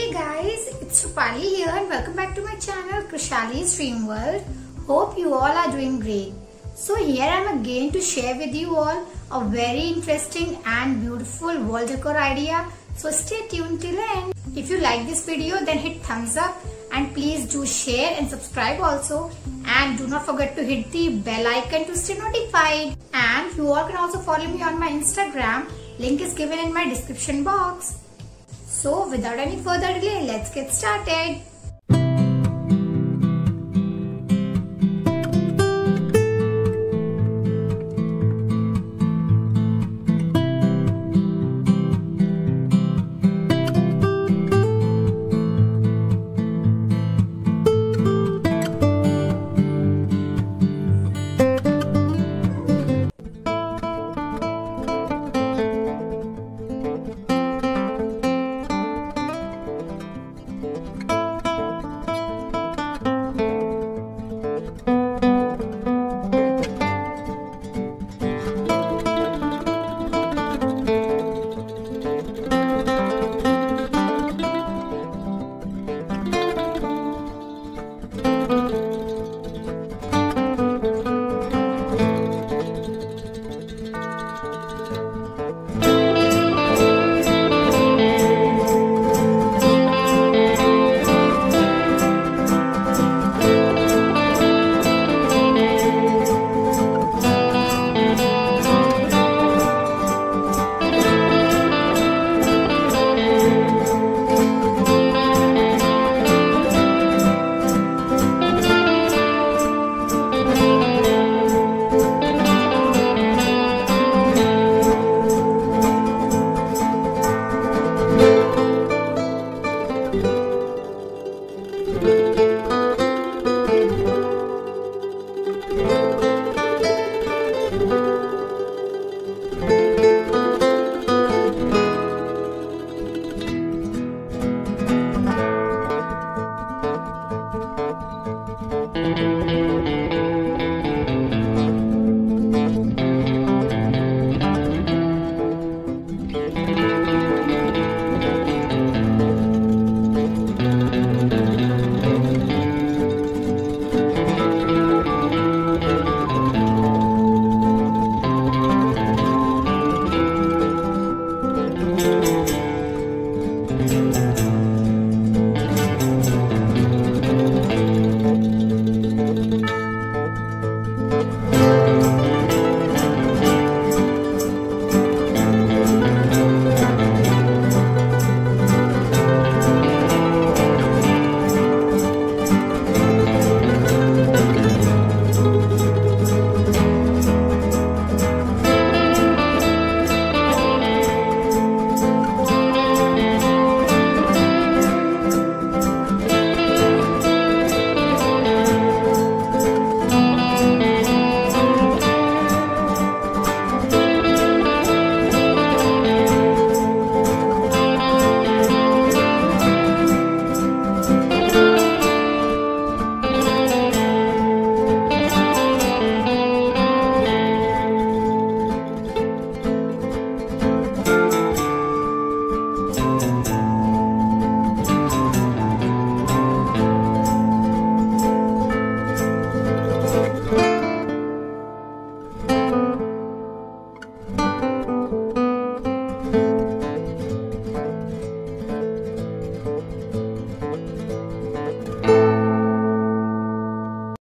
Hey guys, it's Rupali here and welcome back to my channel Krishali's Dream World. Hope you all are doing great. So here I am again to share with you all a very interesting and beautiful wall decor idea. So stay tuned till the end. If you like this video then hit thumbs up and please do share and subscribe also. And do not forget to hit the bell icon to stay notified. And you all can also follow me on my Instagram. Link is given in my description box. So without any further delay, let's get started.